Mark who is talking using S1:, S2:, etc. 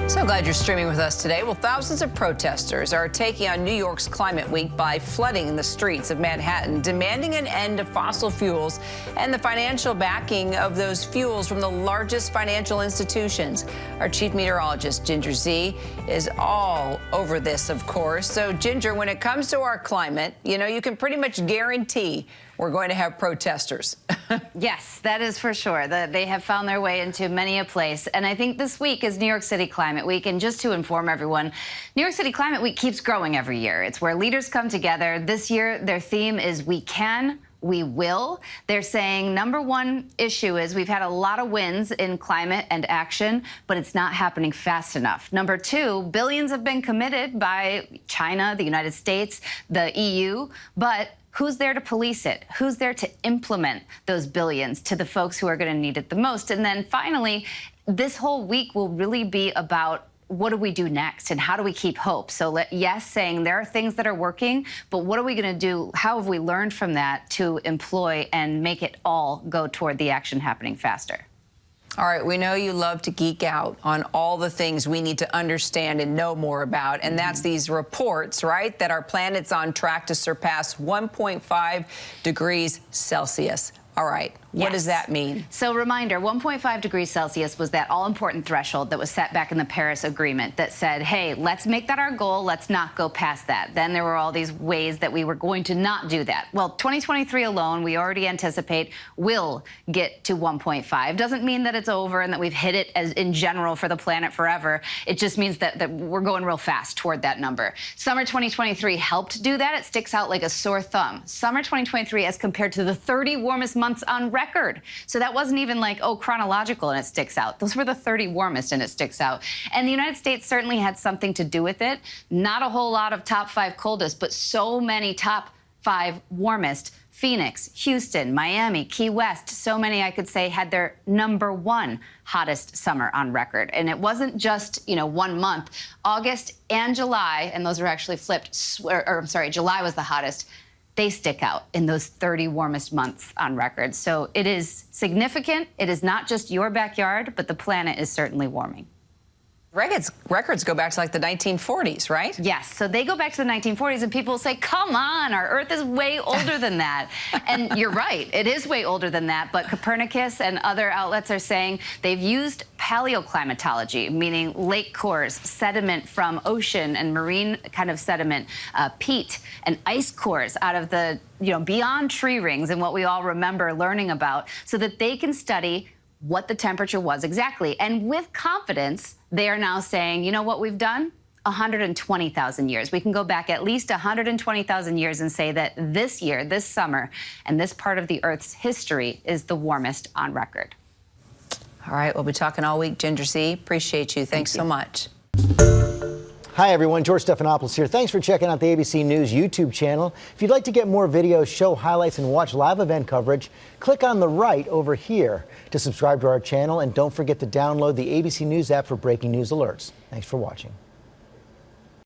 S1: So glad you're streaming with us today. Well, thousands of protesters are taking on New York's Climate Week by flooding the streets of Manhattan, demanding an end to fossil fuels and the financial backing of those fuels from the largest financial institutions. Our chief meteorologist, Ginger Z, is all over this, of course. So, Ginger, when it comes to our climate, you can pretty much guarantee we're going to have protesters.
S2: Yes, that is for sure. They have found their way into many a place. And I think this week is New York City Climate Week. And just to inform everyone, New York City Climate Week keeps growing every year. It's where leaders come together. This year, their theme is We Can, We Will. They're saying number one issue is we've had a lot of wins in climate and action, but it's not happening fast enough. Number two, billions have been committed by China, the United States, the EU, but who's there to police it? Who's there to implement those billions to the folks who are going to need it the most? And then finally, this whole week will really be about what do we do next and how do we keep hope? So yes, saying there are things that are working, but what are we going to do? How have we learned from that to employ and make it all go toward the action happening faster?
S1: All right, we know you love to geek out on all the things we need to understand and know more about, and that's these reports, right, that our planet's on track to surpass 1.5 degrees Celsius. All right, what does that mean?
S2: So reminder, 1.5 degrees Celsius was that all-important threshold that was set back in the Paris Agreement that said, hey, let's make that our goal, let's not go past that. Then there were all these ways that we were going to not do that. Well, 2023 alone, we already anticipate will get to 1.5. Doesn't mean that it's over and that we've hit it as in general for the planet forever. It just means that we're going real fast toward that number. Summer 2023 helped do that. It sticks out like a sore thumb. Summer 2023 as compared to the 30 warmest months on record. So that wasn't even like, oh, chronological and it sticks out. Those were the 30 warmest and it sticks out. And the United States certainly had something to do with it. Not a whole lot of top 5 coldest, but so many top 5 warmest. Phoenix, Houston, Miami, Key West, so many I could say had their number 1 hottest summer on record. And it wasn't just, 1 month. August and July, and those are actually flipped, July was the hottest. They stick out in those 30 warmest months on record. So it is significant. It is not just your backyard, but the planet is certainly warming.
S1: Records go back to like the 1940s, right?
S2: Yes, so they go back to the 1940s and people say, come on, our Earth is way older than that. And you're right, it is way older than that, but Copernicus and other outlets are saying they've used paleoclimatology, meaning lake cores, sediment from ocean and marine kind of sediment, peat and ice cores out of the, beyond tree rings and what we all remember learning about, so that they can study what the temperature was exactly. And with confidence, they are now saying, you know what we've done? 120,000 years. We can go back at least 120,000 years and say that this year, this summer, and this part of the Earth's history is the warmest on record.
S1: All right, we'll be talking all week, Ginger Z. Appreciate you. Thanks so much.
S3: Hi, everyone. George Stephanopoulos here. Thanks for checking out the ABC News YouTube channel. If you'd like to get more videos, show highlights, and watch live event coverage, click on the right over here to subscribe to our channel. And don't forget to download the ABC News app for breaking news alerts. Thanks for watching.